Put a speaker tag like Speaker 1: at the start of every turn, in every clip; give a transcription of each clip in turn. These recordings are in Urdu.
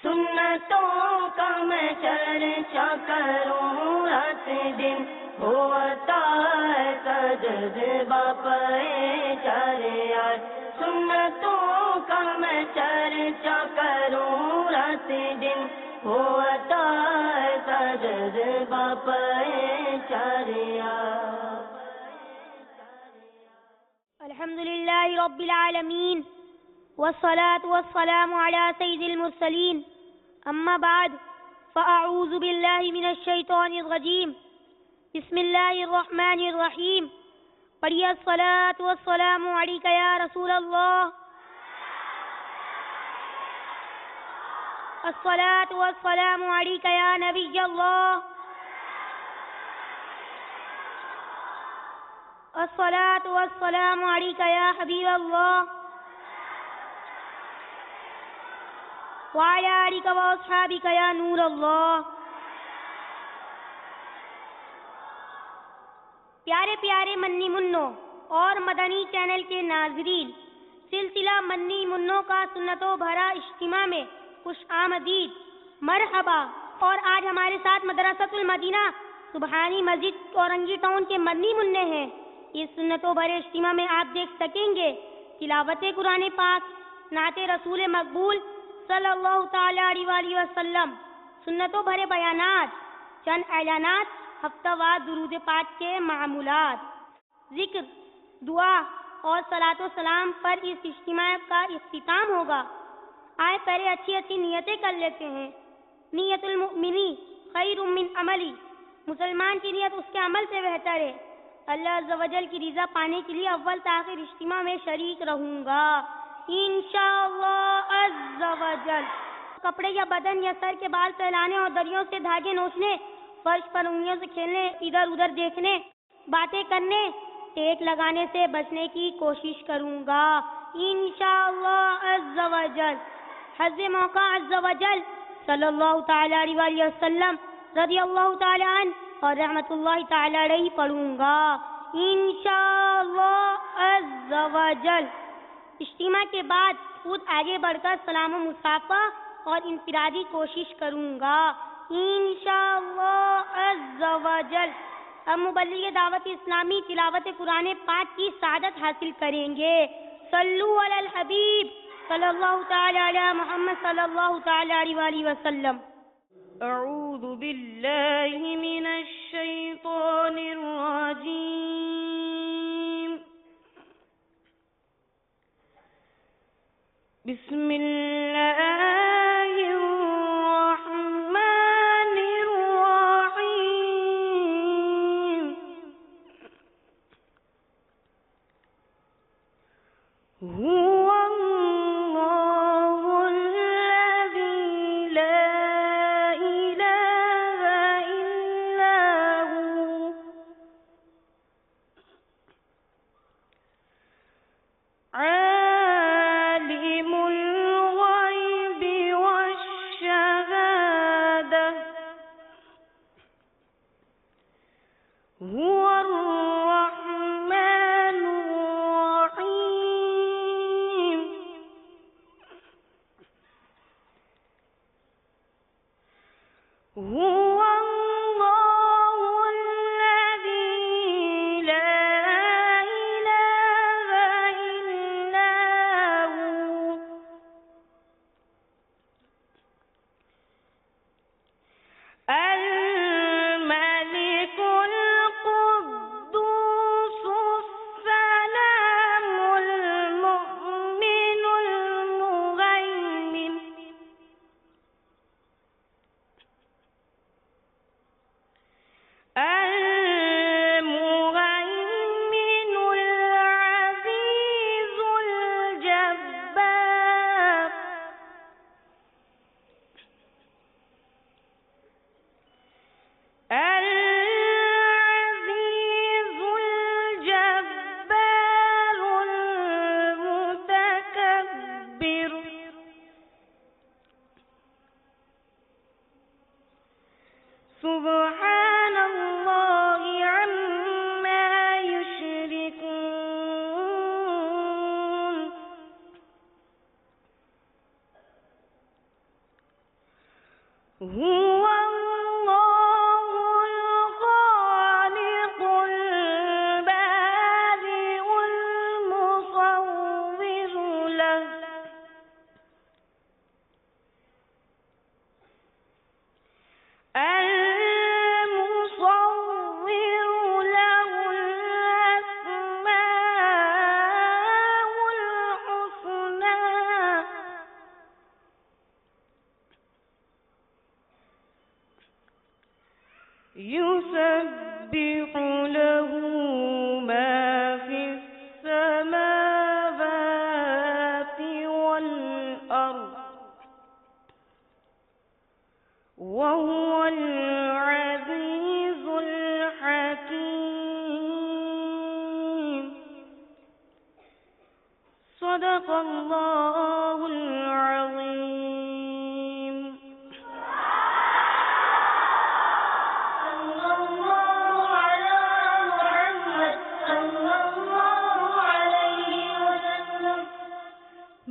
Speaker 1: سنتوں کا میں چرچا کروں رات دن، ہوتا ہے جذبہ پے چار، سنتوں کا میں چرچا کروں رات دن، ہوتا ہے جذبہ پے چار۔
Speaker 2: الحمد للہ رب العالمین والصلاة والسلام على سید المرسلین، اما بعد فاعوذ باللہ من الشیطان الرجیم، بسم اللہ الرحمن الرحیم۔ پڑھیے الصلاة والسلام علیک یا رسول اللہ، الصلاة والسلام علیک یا نبی اللہ، الصلاة والسلام علیک یا حبیب اللہ، وعلی آلک واصحابک یا نور اللہ۔ پیارے پیارے منی منوں اور مدنی چینل کے ناظرین، سلسلہ منی منوں کا سنتوں بھرا اجتماع میں خوش آمدید، مرحبا۔ اور آج ہمارے ساتھ مدرسۃ المدینہ سبحانی مسجد اورنگی ٹاؤن کے منی منع ہیں۔ اس سنتوں بھرے اجتماع میں آپ دیکھ سکیں گے تلاوت قرآن پاک، نعت رسول مقبول صلی اللہ تعالی علیہ وآلہ وسلم، سنتوں بھرے بیانات، چند اعلانات، ہفتہ وار درود پاک کے معمولات، ذکر، دعا اور صلاۃ و سلام پر اس اجتماع کا اختتام ہوگا۔ آئے پہلے اچھی اچھی نیتیں کر لیتے ہیں۔ نیت المؤمنی خیر من عملی، مسلمان کی نیت اس کے عمل سے بہتر ہے۔ اللہ عز و جل کی رضا پانے کے لیے اول تاخیر اجتماع میں شریک رہوں گا انشاءاللہ عز و جل۔ کپڑے یا بدن یا سر کے بال پھیلانے اور دریوں سے دھاگے نوچنے، فرش پر انگلیوں سے کھیلنے، ادھر ادھر دیکھنے، باتیں کرنے، ٹیک لگانے سے بچنے کی کوشش کروں گا انشاءاللہ عز و جل۔ حظ موقع عز و جل صلی اللہ تعالی علیہ وآلہ وسلم، رضی اللہ تعالی عنہ اور رحمت اللہ تعالی علیہ پڑھوں گا انشاءاللہ عز و جل۔ اجتماع کے بعد خود آگے بڑھ کر سلام و مصافحہ اور انفرادی کوشش کروں گا انشاءاللہ عز و جل۔ اب مبلغ دعوت اسلامی تلاوت قرآن پاک کی سعادت حاصل کریں گے۔ صلو علی الحبیب صلی اللہ تعالی علی محمد صلی اللہ تعالی علیہ وآلہ وسلم۔
Speaker 1: اعوذ باللہ من الشیطان الرجیم، بسم اللہ الرحمن الرحیم۔ هو اللہ الذی لا الہ الا هو، عالم الغیب والشہادہ، هو الرحمن الرحیم۔ هو اللہ الذی لا الہ الا هو، الملك القدوس السلام المؤمن المهيمن المهيمن العزيز الجبار، العزيز الجبار المتكبر، سبحان اللہ عما یشرکون۔ هو الله الخالق البارئ المصور له يسبح له ما في السماوات والأرض وهو العزيز الحكيم صدق الله العظيم.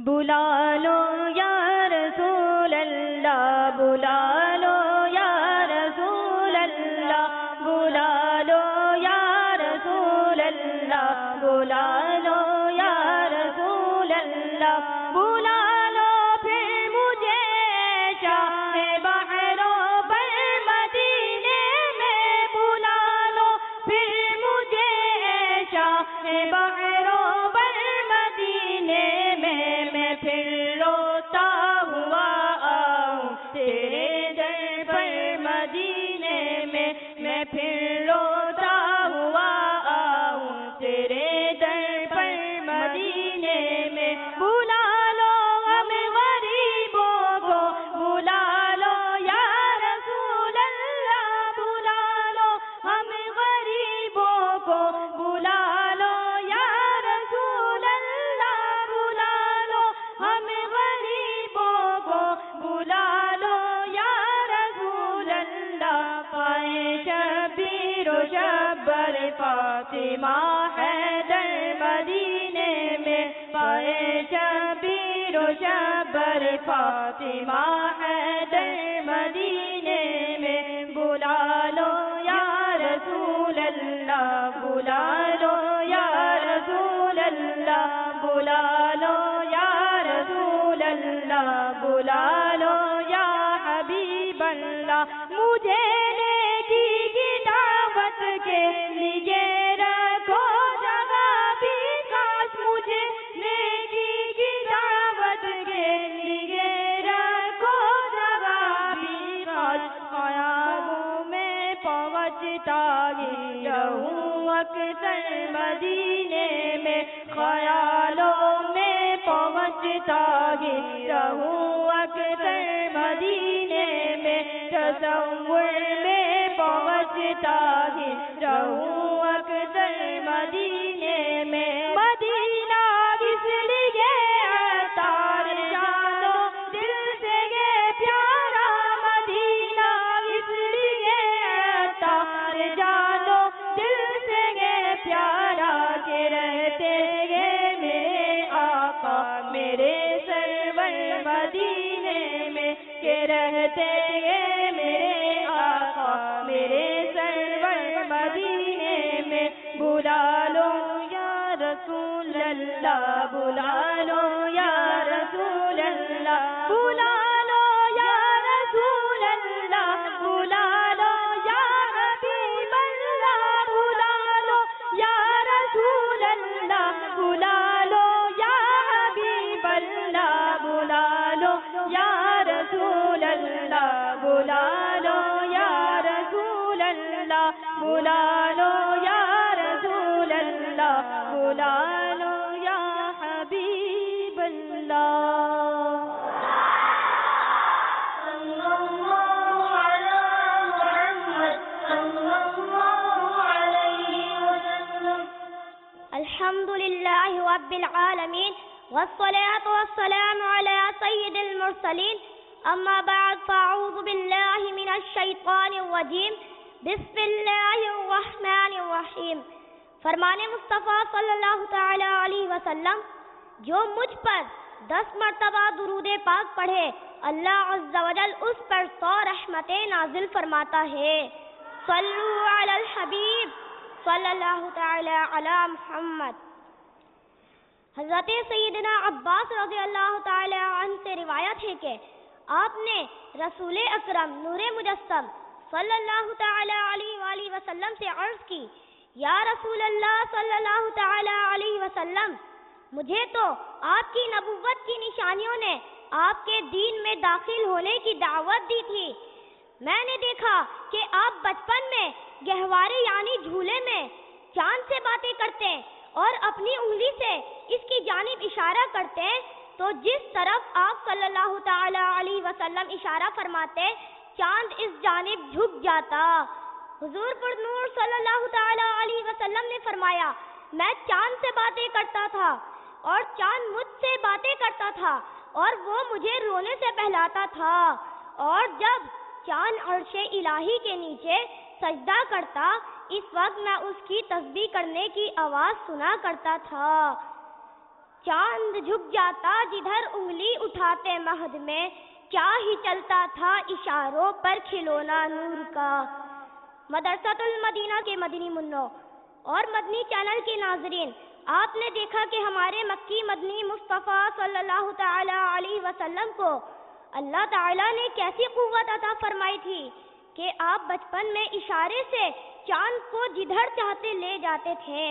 Speaker 1: بلا لو یا رسول اللہ، بلا لو یا رسول اللہ، بلا لو یا رسول اللہ، بلا لو یا رسول اللہ، بلا لو پھر مجھے شاہ بحر و بر مدینے میں، بلا لو پھر مجھے شاہ بحر و بر مدینے میں پھر روتا ہوا آؤں تیرے در پر مدینے میں، میں پھر روتا ہوا آؤں تیرے در پر مدینے میں. بلا لو ہم غریبوں کو، بلا لو یا رسول اللہ، بلا لو ہم غریبوں کو، بلا لو یا رسول اللہ، بلا لو ہم غریبوں کو، بلا لو یا رسول اللہ. پائے شبیر و شبر فاطمہ حیدر مدینے میں، پائے شبیر و شبر فاطمہ حیدر مدینے میں. بلا لو یا رسول اللہ، بلا لو یا رسول اللہ، بلا لو یا رسول اللہ، بلا لو یا حبیب اللہ. مجھے نیکی کی دعوت کے لیے رکھو جگہ بھی کاش، مجھے نیکی کی دعوت کے لیے رکھو جگہ بھی کاش. خیالوں میں پہنچتا ہی رہوں اکثر مدینے میں، خیالوں میں پہنچتا ہی رہوں اکثر مدینے میں، تصور میں پہنچتا ہی رہوں اکثر مدینے میں. مدینہ اس لیے عطار جانو دل سے یہ پیارا، مدینہ اس لیے عطار جانو دل سے یہ پیارا، کہ رہتے گے میرے آقا میرے سرور مدینے میں، کہ رہتے گے میرے آقا میرے سرور مدینے میں. بلا لو یا رسول اللہ، بلا لو یا رسول اللہ، بلا لو یا رسول اللہ، بلا لو یا حبیب اللہ، بلا لو یا رسول اللہ، بلا لو یا حبیب اللہ، بلا لو یا رسول اللہ، بلا لو یا رسول اللہ، بلا لو یا رسول اللہ، بلا لو یا حبیب اللہ. صلی اللہ علی محمد صلی اللہ علیہ وسلم.
Speaker 2: الحمد للہ رب العالمین والصلاة والسلام على سید المرسلین. اما بعد فاعوذ باللہ من الشیطان الرجیم. بسم اللہ الرحمن الرحیم. فرمان مصطفیٰ صلی اللہ تعالی علیہ وسلم، جو مجھ پر 10 مرتبہ درود پاک پڑھے
Speaker 1: اللہ عز و جل اس پر 100 رحمتیں نازل فرماتا ہے۔ صلو علی الحبیب صلی اللہ تعالی علی محمد۔ حضرت سیدنا عباس رضی اللہ تعالی عنہ سے روایت ہے کہ آپ نے رسول اکرم نور مجسم صلی اللہ تعالی علیہ وآلہ وسلم سے عرض کی، یا رسول اللہ صلی اللہ تعالی علیہ وسلم، مجھے تو آپ کی نبوت کی نشانیوں نے آپ کے دین میں داخل ہونے کی دعوت دی تھی۔ میں نے دیکھا کہ آپ بچپن میں گہوارے یعنی جھولے میں چاند سے باتیں کرتے اور اپنی انگلی سے اس کی جانب اشارہ کرتے، تو جس طرف آپ صلی اللہ تعالی علیہ وسلم اشارہ فرماتے چاند اس جانب جھک جاتا۔ حضور پر نور صلی اللہ تعالی علیہ وسلم نے فرمایا، میں چاند سے باتیں کرتا تھا اور چاند مجھ سے باتیں کرتا تھا اور وہ مجھے رونے سے بہلاتا تھا، اور جب چاند عرش الہی کے نیچے سجدہ کرتا اس وقت میں اس کی تسبیح کرنے کی آواز سنا کرتا تھا۔ چاند جھک جاتا جدھر انگلی اٹھاتے مہد میں، کیا ہی چلتا تھا اشاروں پر کھلونا نور کا۔ مدرسۃ المدینہ کے مدنی منوں اور مدنی چینل کے ناظرین، آپ نے دیکھا کہ ہمارے مکی مدنی مصطفیٰ صلی اللہ تعالی علیہ وسلم کو اللہ تعالیٰ نے کیسی قوت عطا فرمائی تھی کہ آپ بچپن میں اشارے سے چاند کو جدھر چاہتے لے جاتے تھے۔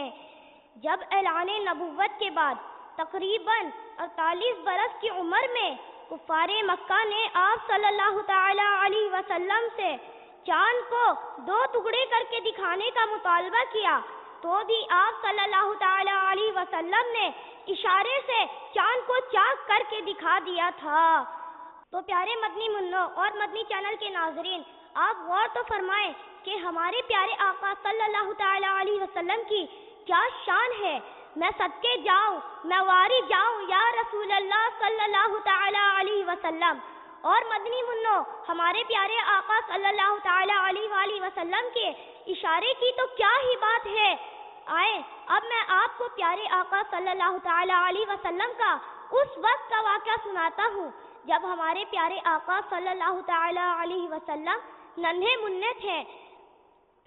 Speaker 1: جب اعلان نبوت کے بعد تقریباً 48 برس کی عمر میں کفار مکہ نے آپ صلی اللہ تعالی علیہ وسلم سے چاند کو 2 ٹکڑے کر کے دکھانے کا مطالبہ کیا، تو بھی آپ صلی اللہ تعالی علیہ وسلم نے اشارے سے چاند کو چاک کر کے دکھا دیا تھا۔ تو پیارے مدنی منوں اور مدنی چینل کے ناظرین، آپ غور تو فرمائیں کہ ہمارے پیارے آقا صلی اللہ تعالی علیہ وسلم کی کیا شان ہے۔ میں صدقے جاؤں، میں واری جاؤں یا رسول اللہ صلی اللہ تعالی علیہ وسلم۔ اور مدنی منوں، ہمارے پیارے آقا صلی اللہ تعالی علیہ وآلہ وسلم کے اشارے کی تو کیا ہی بات ہے۔ آئے اب میں آپ کو پیارے آقا صلی اللہ تعالی علیہ وسلم کا اس وقت کا واقعہ سناتا ہوں جب ہمارے پیارے آقا صلی اللہ تعالی علیہ وسلم ننھے منھے تھے۔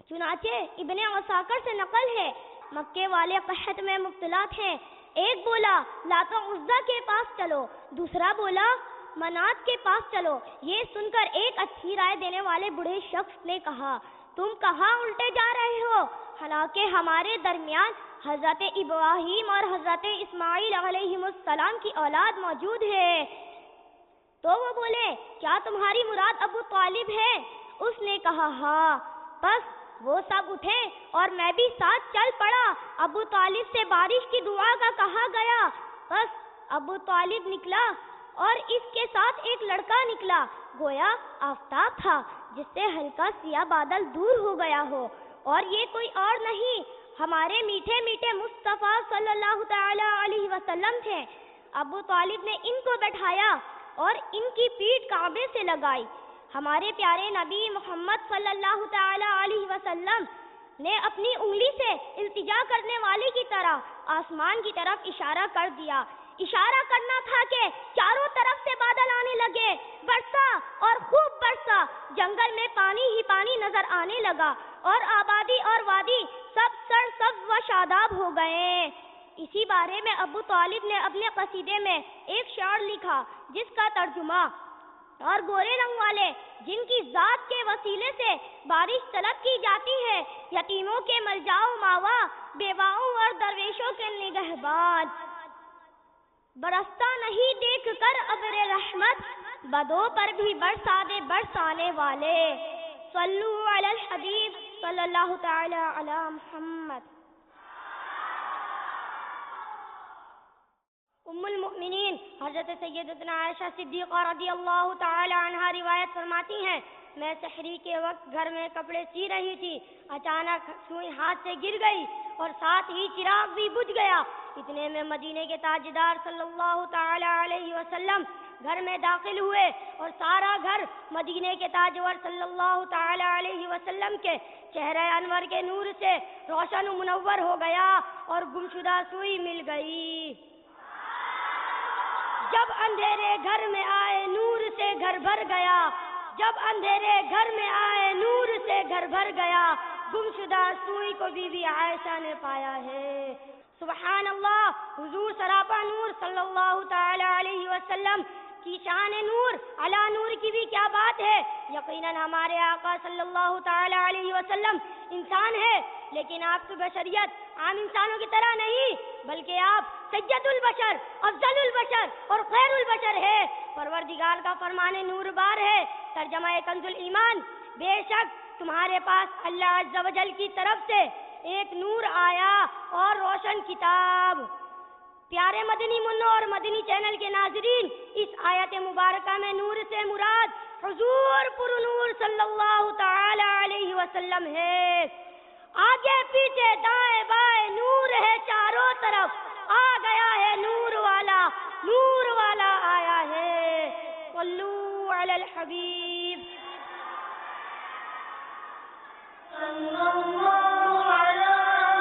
Speaker 1: چنانچہ ابن عساکر سے نقل ہے، مکے والے قحط میں مبتلا تھے۔ ایک بولا لات و عزیٰ کے پاس چلو، دوسرا بولا منات کے پاس چلو۔ یہ سن کر ایک اچھی رائے دینے والے بوڑھے شخص نے کہا، تم کہاں الٹے جا رہے ہو؟ حالانکہ ہمارے درمیان حضرت ابراہیم اور حضرت اسماعیل علیہ السلام کی اولاد موجود ہے۔ تو وہ بولے، کیا تمہاری مراد ابو طالب ہے؟ اس نے کہا ہاں۔ بس وہ سب اٹھے اور میں بھی ساتھ چل پڑا۔ ابو طالب سے بارش کی دعا کا کہا گیا۔ بس ابو طالب نکلا اور اس کے ساتھ ایک لڑکا نکلا، گویا آفتاب تھا جس سے ہلکا سیاہ بادل دور ہو گیا ہو، اور یہ کوئی اور نہیں ہمارے میٹھے میٹھے مصطفیٰ صلی اللہ تعالی علیہ وسلم تھے۔ ابو طالب نے ان کو بٹھایا اور ان کی پیٹھ کعبے سے لگائی۔ ہمارے پیارے نبی محمد صلی اللہ تعالی علیہ وسلم نے اپنی انگلی سے التجا کرنے والے کی طرح آسمان کی طرف اشارہ کر دیا۔ اشارہ کرنا تھا کہ چاروں طرف سے بادل آنے لگے، برسا اور خوب برسا۔ جنگل میں پانی ہی پانی نظر آنے لگا اور آبادی اور وادی سب سرسبز و شاداب ہو گئے۔ اسی بارے میں ابو طالب نے اپنے قصیدے میں ایک شعر لکھا جس کا ترجمہ، اور گورے رنگ والے جن کی ذات کے وسیلے سے بارش طلب کی جاتی ہے، یتیموں کے ملجاؤ ماوا، بیواؤں اور درویشوں کے نگہبان، برستا نہیں دیکھ کر ابر رحمت، بدوں پر بھی برسا دے برسانے والے۔ صلو علی الحبیب صلی اللہ تعالی علی محمد۔ ام المؤمنین حضرت سیدتنا عائشہ صدیقہ رضی اللہ تعالی عنہا روایت فرماتی ہیں، میں سحری کے وقت گھر میں کپڑے سی رہی تھی، اچانک سوئی ہاتھ سے گر گئی اور ساتھ ہی چراغ بھی بجھ گیا۔ اتنے میں مدینے کے تاجدار صلی اللہ تعالی علیہ وسلم گھر میں داخل ہوئے اور سارا گھر مدینے کے تاجور صلی اللہ تعالی علیہ وسلم کے چہرہ انور کے نور سے روشن و منور ہو گیا اور گمشدہ سوئی مل گئی۔
Speaker 2: جب اندھیرے گھر میں آئے نور سے گھر بھر گیا، جب اندھیرے گھر میں آئے نور سے گھر بھر گیا، گمشدہ سوئی کو بی بی عائشہ نے پایا ہے۔ سبحان اللہ، حضور سراپا نور صلی اللہ تعالی علیہ وسلم کی شان نور علا نور کی بھی کیا بات ہے۔ یقیناً ہمارے آقا صلی اللہ تعالی علیہ وسلم انسان ہے، لیکن آپ کی بشریت عام انسانوں کی طرح نہیں، بلکہ آپ سید البشر، افضل البشر اور خیر البشر ہے۔ پروردگار کا فرمان نور بار ہے۔ ترجمہ کنز الایمان، بے شک تمہارے پاس اللہ عز و جل کی طرف سے ایک نور آیا اور روشن کتاب۔ پیارے مدنی منوں اور مدنی چینل کے ناظرین، اس آیت مبارکہ میں نور سے مراد حضور پر نور صلی اللہ تعالی علیہ وسلم ہے۔ آگے پیچھے دائیں بائیں نور ہے چاروں طرف، آ گیا ہے نور والا آیا ہے۔ صلو علی الحبیب صلی اللہ علی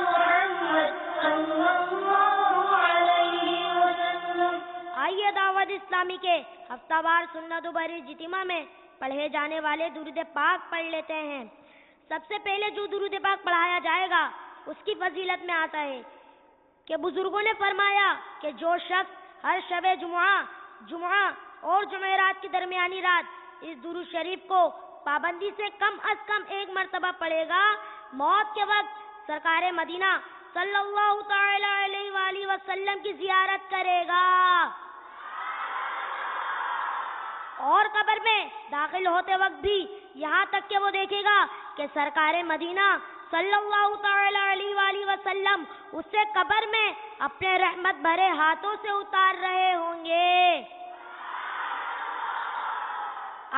Speaker 2: محمد صلی اللہ علیہ وسلم۔ آئیے دعوت اسلامی کے ہفتہ وار سنت و بر اجتماع میں پڑھے جانے والے درود پاک پڑھ لیتے ہیں۔ سب سے پہلے جو درود پاک پڑھایا جائے گا اس کی فضیلت میں آتا ہے کہ بزرگوں نے فرمایا کہ جو شخص ہر شب جمعہ اور جمعرات کی درمیانی رات اس درود شریف کو پابندی سے کم از کم ایک مرتبہ پڑھے گا، موت کے وقت سرکار مدینہ صلی اللہ تعالی علیہ وآلہ وسلم کی زیارت کرے گا، اور قبر میں داخل ہوتے وقت بھی یہاں تک کہ وہ دیکھے گا کہ سرکار مدینہ صلی اللہ تعالی علیہ وآلہ وسلم اس سے قبر میں اپنے رحمت بھرے ہاتھوں سے اتار رہے ہوں گے۔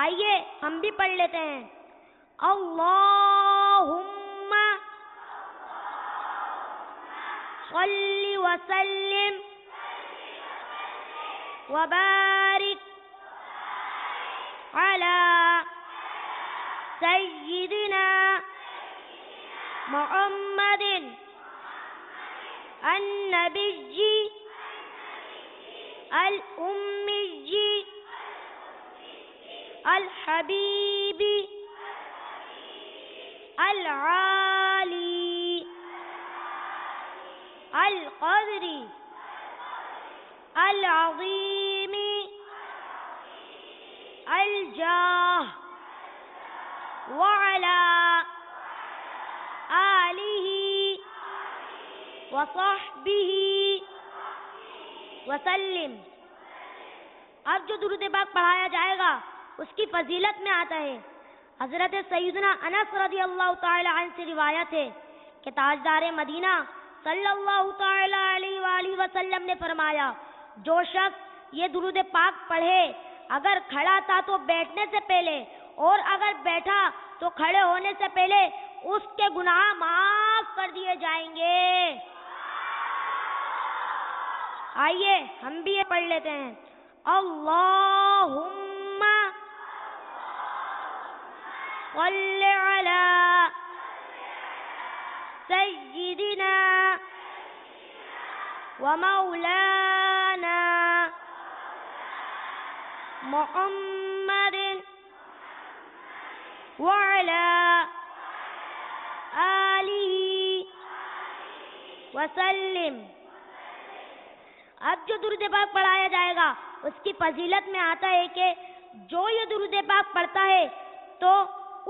Speaker 2: آئیے ہم بھی پڑھ لیتے ہیں۔ اللہم صلی وسلم وبارک علی سیدنا محمد النبی الأمی الحبیب العالی القدر العظیم الجاہ وعلی آلہ وصحبہ وسلم۔ اب جو درود پاک پڑھایا جائے گا اس کی فضیلت میں آتا ہے، حضرت سیدنا انس رضی اللہ تعالی عنہ سے روایت ہے کہ تاجدار مدینہ صلی اللہ تعالی علیہ وآلہ وسلم نے فرمایا، جو شخص یہ درود پاک پڑھے اگر کھڑا تھا تو بیٹھنے سے پہلے اور اگر بیٹھا تو کھڑے ہونے سے پہلے اس کے گناہ معاف کر دیے جائیں گے۔ آئیے ہم بھی یہ پڑھ لیتے ہیں۔ اللہم صل علی سیدنا ومولانا محمد وعلی آلہ وسلم۔ اب جو درود پاک پڑھایا جائے گا اس کی فضیلت میں آتا ہے کہ جو یہ درود پاک پڑھتا ہے تو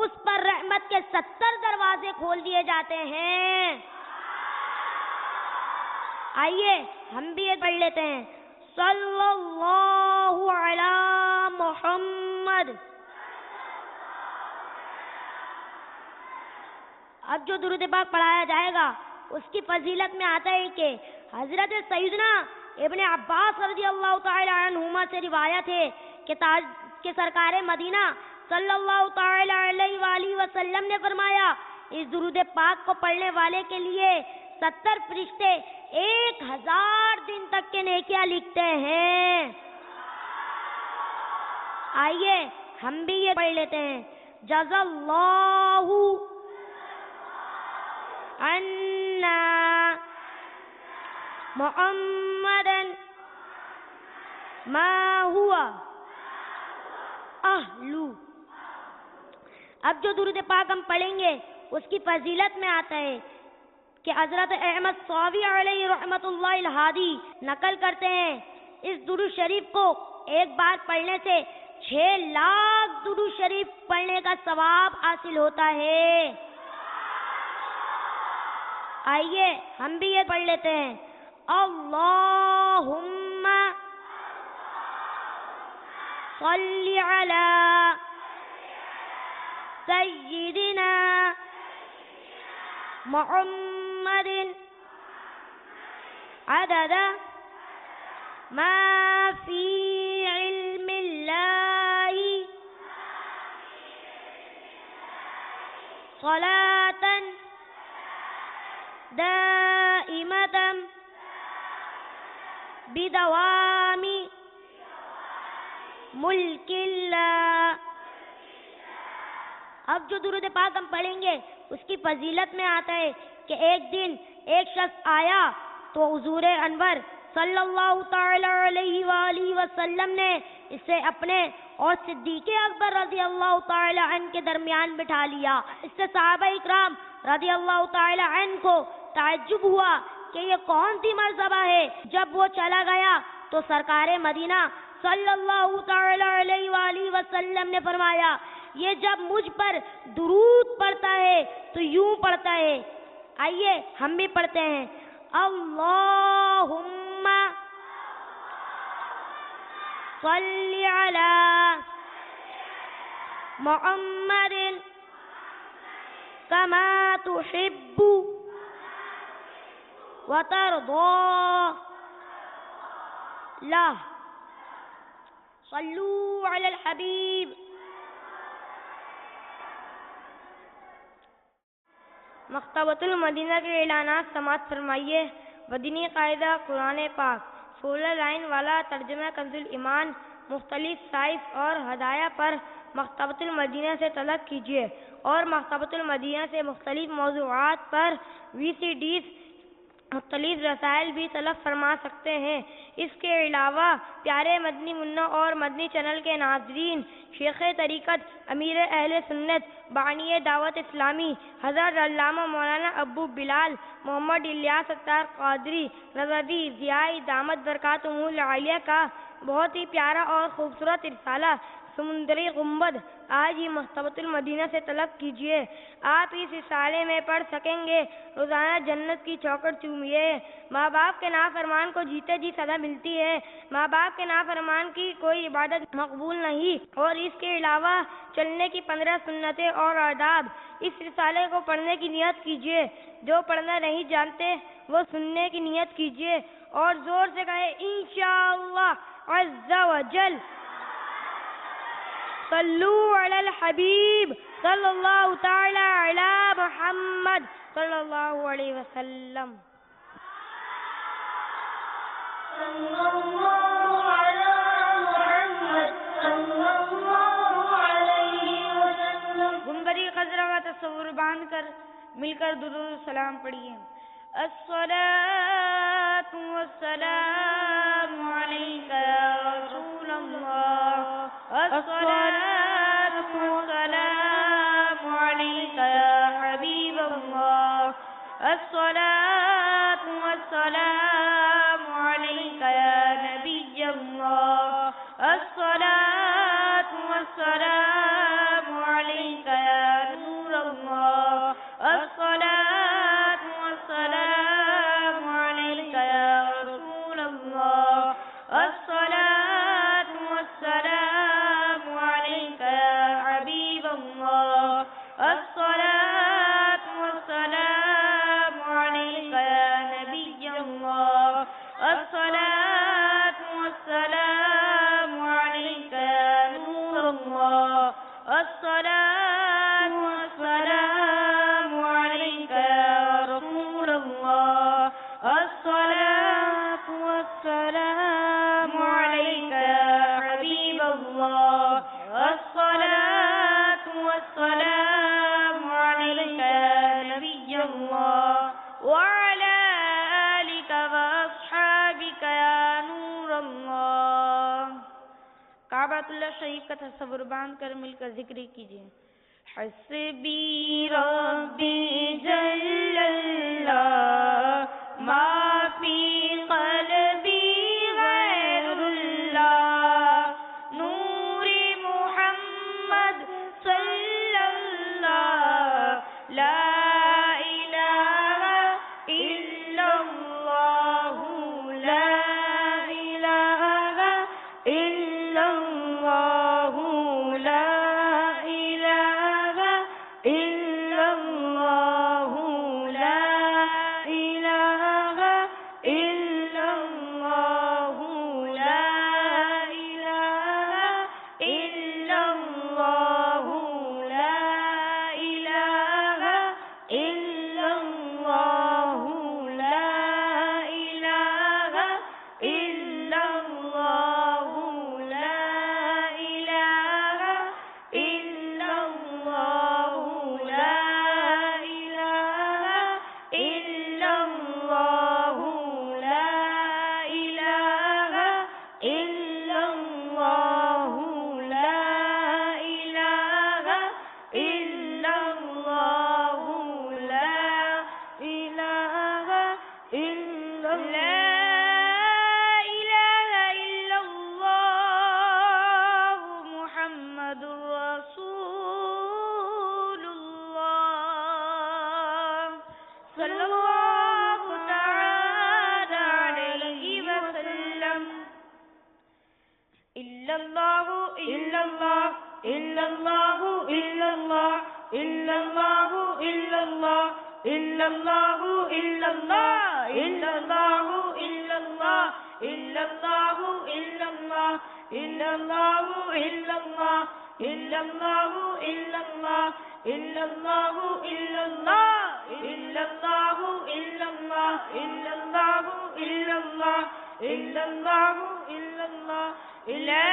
Speaker 2: اس پر رحمت کے 70 دروازے کھول دیے جاتے ہیں۔ آئیے ہم بھی یہ پڑھ لیتے ہیں۔ صلی اللہ علی محمد۔ اب جو درود پاک پڑھایا جائے گا اس کی فضیلت میں آتا ہے کہ حضرت سیدنا ابن عباس رضی اللہ تعالی عنہما سے روایت ہے کہ سرکار مدینہ صلی اللہ تعالی علیہ وآلہ وسلم نے فرمایا، اس درود پاک کو پڑھنے والے کے لیے 70 فرشتے 1000 دن تک کے نیکیاں لکھتے ہیں۔ آئیے ہم بھی یہ پڑھ لیتے ہیں۔ جزا اللہ عنا محمد ما ہوا اہلو. اب جو درود پاک ہم پڑھیں گے اس کی فضیلت میں آتا ہے کہ حضرت احمد صوفی علیہ رحمت اللہ الہادی نقل کرتے ہیں اس درود شریف کو ایک بار پڑھنے سے 6 لاکھ درود شریف پڑھنے کا ثواب حاصل ہوتا ہے. آئیے ہم بھی یہ پڑھ لیتے ہیں. اللہم صلی علی سیدنا محمد عدد ما فی علم اللہ صلاة دائمة بدوام ملک اللہ. اب جو درود پاک ہم پڑھیں گے اس کی فضیلت میں آتا ہے کہ ایک دن ایک شخص آیا تو حضور انور صلی اللہ تعالی علیہ وآلہ وسلم نے اسے اپنے اور صدیق اکبر رضی اللہ تعالی عنہ کے درمیان بٹھا لیا. اس سے صحابہ اکرام رضی اللہ تعالی عنہ کو تعجب ہوا کہ یہ کون سی مرتبہ ہے. جب وہ چلا گیا تو سرکار مدینہ صلی اللہ تعالی علیہ وآلہ وسلم نے فرمایا یہ جب مجھ پر درود پڑھتا ہے تو یوں پڑھتا ہے. آئیے ہم بھی پڑھتے ہیں. اللہم صلی علی محمد کما تحب وترضى لا صلوا علی الحبیب. مکتبۃ المدینہ کے اعلانات سماعت فرمائیے. مدنی قاعدہ قرآن پاک 16 لائن والا ترجمہ کنز ایمان مختلف سائز اور ہدایہ پر مکتبۃ المدینہ سے طلب کیجیے اور مکتبۃ المدینہ سے مختلف موضوعات پر VCDs مختلف رسائل بھی طلب فرما سکتے ہیں. اس کے علاوہ پیارے مدنی منا اور مدنی چینل کے ناظرین شیخ طریقت امیر اہل سنت بانی دعوت اسلامی حضرت علامہ مولانا ابو بلال محمد الیاس ستار قادری رضوی ضیائی دامت برکاتہم العالیہ کا بہت ہی پیارا اور خوبصورت رسالہ سمندری گنبد آج ہی مکتبۃ المدینہ سے طلب کیجیے. آپ اس رسالے میں پڑھ سکیں گے روزانہ جنت کی چوکٹ چومیے. ماں باپ کے نافرمان کو جیتے جی سزا ملتی ہے. ماں باپ کے نافرمان کی کوئی عبادت مقبول نہیں. اور اس کے علاوہ چلنے کی 15 سنتیں اور آداب. اس رسالے کو پڑھنے کی نیت کیجیے. جو پڑھنا نہیں جانتے وہ سننے کی نیت کیجیے اور زور سے کہے انشاءاللہ عز وجل. صلو علی الحبیب صلی اللہ تعالی علی محمد صلی اللہ علیہ وسلم. صلی اللہ علی محمد صلی اللہ علیہ وسلم. گنبدی خضرا کا تصور باندھ کر مل کر درود سلام پڑھیے. الصلاۃ والسلام علیک یا رسول اللہ. الصلاۃ والسلام علیک یا حبیب اللہ. الصلاۃ والسلام علیک یا نبی اللہ. الصلاۃ والسلام علیک یا نور اللہ. الصلاۃ والسلام علیک یا رسول اللہ. الصلاۃ والسلام علیک یا حبیب اللہ. الصلاۃ والسلام علیک یا نبی اللہ. الصلاۃ والسلام علیک یا نور اللہ. الصلاۃ والسلام علیک یا رسول اللہ. الصلاۃ والسلام علیک یا حبیب اللہ. الصلاۃ والسلام علیک یا نبی اللہ وعلی آلک واصحابک یا نور اللہ. آیت اللہ شریف کا تصور باندھ کر مل کر ذکر کیجیے. حسبی ربی جل اللہ ما فی قلبی غیر اللہ نور محمد صلی اللہ لا الہ الا اللہ لا الہ الا اللہ لا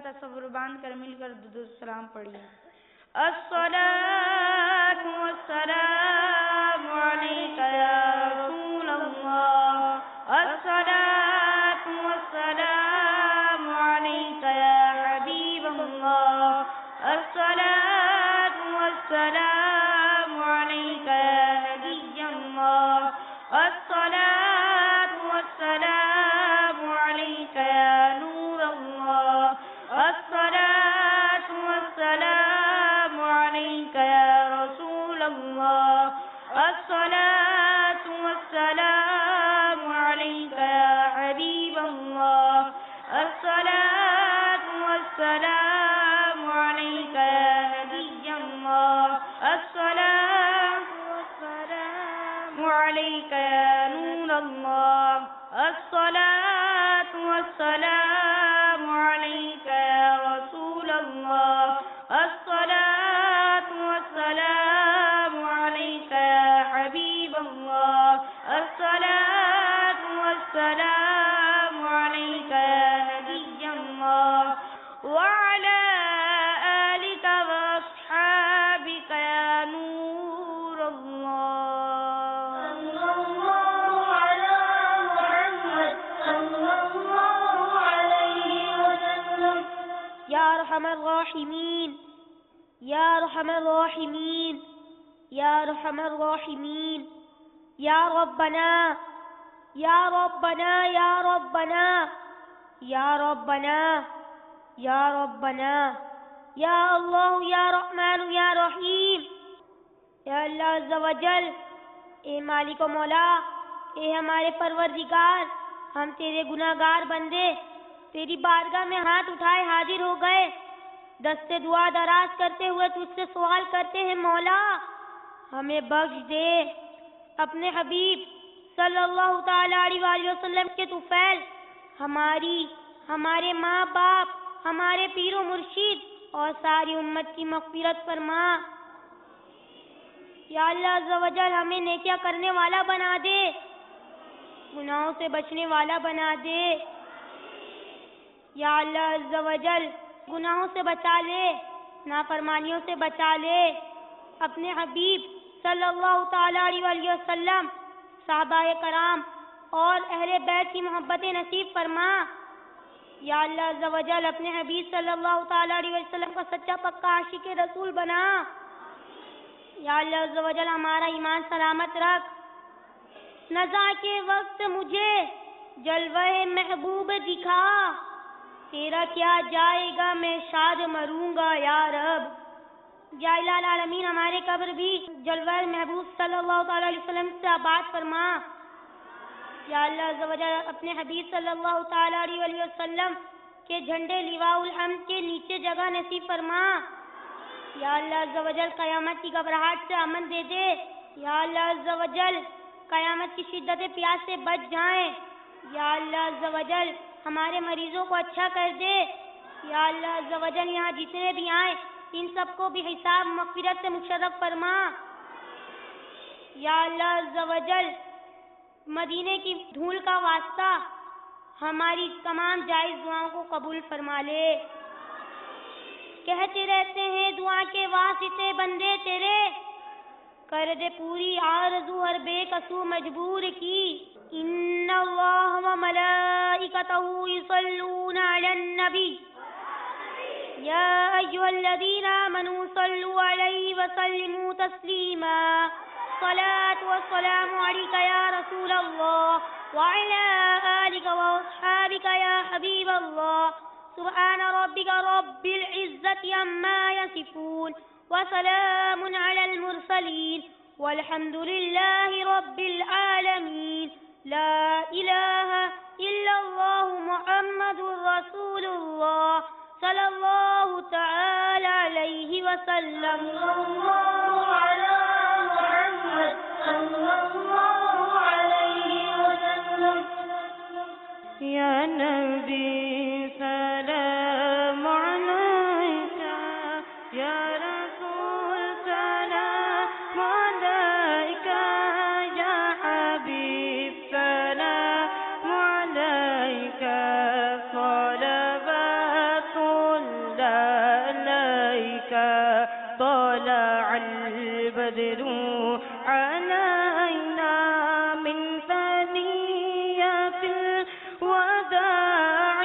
Speaker 2: تصور باندھ کر مل کر درود و سلام پڑھیے. الصلاۃ والسلام علیک یا رسول اللہ الصلاۃ والسلام علیک یا حبیب اللہ الصلاۃ والسلام علیک یا نبی اللہ الصلاۃ والسلام علیک یا نور اللہ الصلاۃ والسلام علیک یا رسول اللہ الصلاۃ والسلام علیک یا حبیب اللہ الصلاۃ والسلام علیک یا نبی اللہ الصلاۃ والسلام علیک یا نور اللہ الصلاۃ والسلام علیک یا رسول اللہ الصلاۃ والسلام علیک یا حبیب اللہ الصلاۃ والسلام علیک یا نبی اللہ وعلی آلک واصحابک یا نور اللہ. ارحم الراحمین یا ارحم الراحمین یا ارحم الراحمین یا ربنا یا ربنا یا ربنا یا ربنا یا ربنا یا اللہ یا رحمان یا رحیم. یا اللہ عز و جل، اے مالک و مولا، اے ہمارے پروردگار، ہم تیرے گناہ گار بندے تیری بارگاہ میں ہاتھ اٹھائے حاضر ہو گئے، دست دعا دراز کرتے ہوئے تجھ سے سوال کرتے ہیں مولا ہمیں بخش دے. اپنے حبیب صلی اللہ تعالی علیہ وآلہ وسلم کے طفیل ہمارے ماں باپ، ہمارے پیر و مرشد اور ساری امت کی مغفرت فرما. یا اللہ عز و جل ہمیں نیکیاں کرنے والا بنا دے، گناہوں سے بچنے والا بنا دے. یا اللہ عز و جل گناہوں سے بچا لے، نافرمانیوں سے بچا لے. اپنے حبیب صلی اللہ تعالی علیہ وآلہ وسلم، صحابہ کرام اور اہل بیت کی محبت نصیب فرما. یا اللہ عز و جل اپنے حبیب صلی اللہ تعالی علیہ وسلم کا سچا پکا عاشق رسول بنا. یا اللہ عز و جل ہمارا ایمان سلامت رکھ. نزا کے وقت مجھے جلوہ محبوب دکھا، تیرا کیا جائے گا میں شاد مروں گا یا رب. یا الہ العالمین ہمارے قبر بھی جلوہ محبوب صلی اللہ تعالی علیہ وسلم سے آباد فرما. یا اللہ عز و جل اپنے حبیب صلی اللہ تعالی علیہ وسلم کے جھنڈے لواء الحمد کے نیچے جگہ نصیب فرما. یا اللہ عز و جل قیامت کی گھبراہٹ سے امن دے دے. یا اللہ عز و جل قیامت کی شدت پیاس سے بچ جائیں. یا اللہ عز و جل ہمارے مریضوں کو اچھا کر دے. یا اللہ عز و جل یہاں جتنے بھی آئیں ان سب کو بھی حساب مغفرت سے مشرف فرما. یا اللہ عز و جل مدینے کی دھول کا واسطہ ہماری تمام جائز دعاؤں کو قبول فرما لے. کہتے رہتے ہیں دعا کے واسطے بندے تیرے، کر دے پوری آرزو ہر بے قصور مجبور کی. ان اللہ و ملائکتہ یصلون علی النبی یا ایھا الذین آمنوا صلوا علیہ وسلموا تسلیما. الصلاة والسلام علیک یا رسول اللہ وعلی آلک واصحابک یا حبیب اللہ. سبحان ربک رب العزة عما یصفون وسلام علی المرسلین والحمد للہ رب العالمین. لا الہ الا اللہ محمد رسول اللہ صلی اللہ تعالی علیہ وسلم.
Speaker 3: یا نبی سلام علیکہ، یا رسول سلام علیکہ، یا حبیب سلام علیکہ، صلوات اللہ علیکہ. طلع البدر علينا من ثنيات الوداع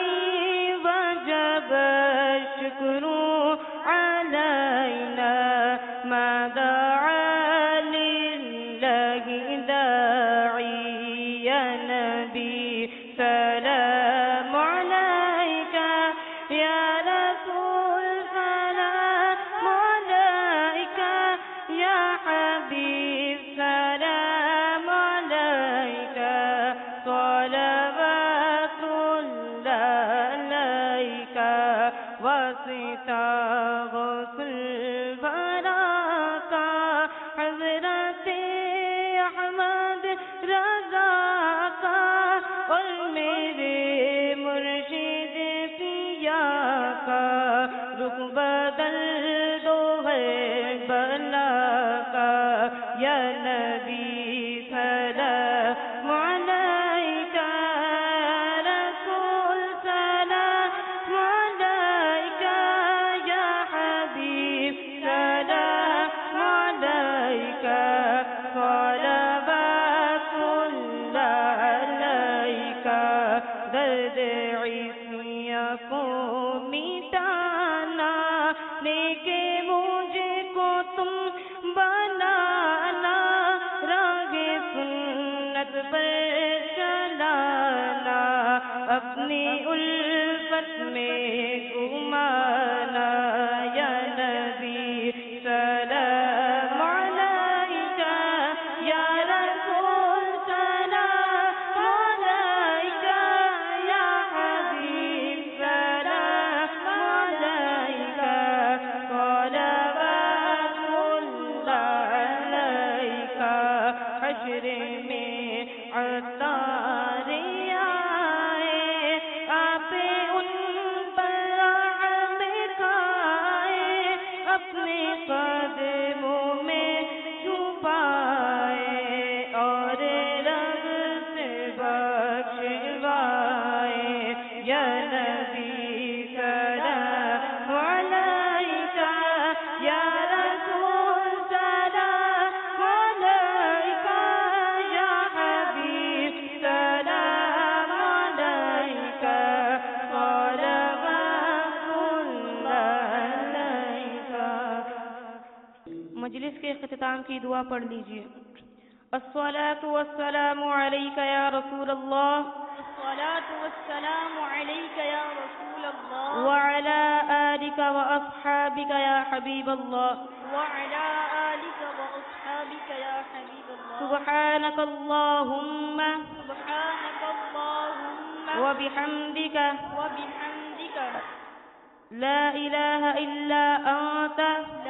Speaker 3: وجب الشكر علينا ما دعا لله داعي. يا نبي سلام عليك، يا رسول سلام عليك، يا حبيب سلام عليك. صلوات الله عليك وصيت البراك حضرت احمد رضا کا، اور میرے مرشد پیا کا رخ بدل دو ہے بلا کا. یا نبی سلام علیکہ، رسول سلام علیکہ، یا حبیب سلام علیکہ. صلوات اللہ علیکہ. درد عیسیہ کو مٹانا اپنی الفت میں گھمانا یا نبی سلام علیکہ یا رسول سلام علیکہ یا حبیب سلام علیکہ صلوات اللہ علیکہ حشر میں عطار آئے آپ ان پر رحم کھائے اپنے قدموں میں چھپائے اور رب سے بخشوائے یا نبی سلام علیکہ یا رسول سلام علیکہ یا حبیب سلام علیکہ صلوات اللہ علیکہ۔ مجلس کے اختتام کی دعا پڑھ لیجیے۔ الصلاة والسلام علیک یا رسول اللہ
Speaker 2: الصلاة والسلام عليك يا رسول الله
Speaker 3: وعلى آلك وأصحابك يا حبيب الله
Speaker 2: وعلى آلك وأصحابك يا حبيب الله
Speaker 3: سبحانك اللهم
Speaker 2: سبحانك اللهم
Speaker 3: وبحمدك
Speaker 2: وبحمدك
Speaker 3: لا إله إلا أنت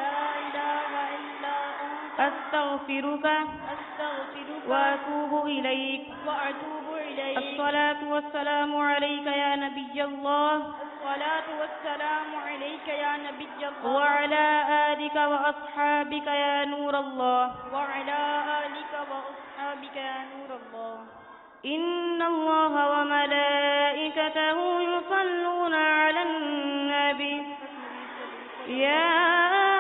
Speaker 2: لا إله إلا أنت
Speaker 3: أستغفرك
Speaker 2: أستغفرك
Speaker 3: وأتوب إليك
Speaker 2: وأتوب إليك
Speaker 3: الصلاة والسلام عليك يا نبي الله
Speaker 2: الصلاة والسلام عليك يا نبي الله
Speaker 3: وعلى آلك وأصحابك يا نور الله
Speaker 2: وعلى آلك وأصحابك يا نور الله
Speaker 3: إن الله وملائكته يصلون على النبي يا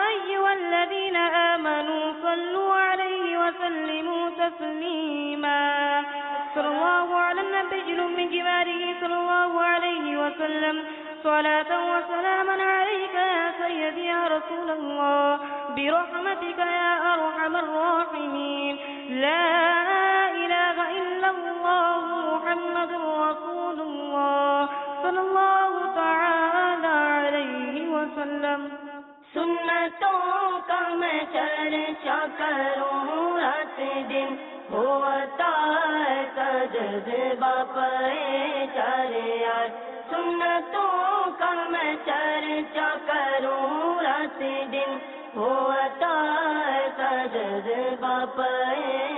Speaker 3: أيها الذين آمنوا صلوا عليه وسلموا تسليما صلى الله على النبي من جباله صلى الله عليه وسلم صلاة وسلاما عليك يا سيدي يا رسول الله برحمتك يا أرحم الراحمين لا إله إلا الله محمد رسول الله صلى الله تعالى عليه وسلم
Speaker 1: سنتوں کا میں چرچا کروں رات دن ہوتا ہے جذبہ پریچار سنتوں کا میں چرچا کروں رات دن ہوتا ہے جذبہ پریچار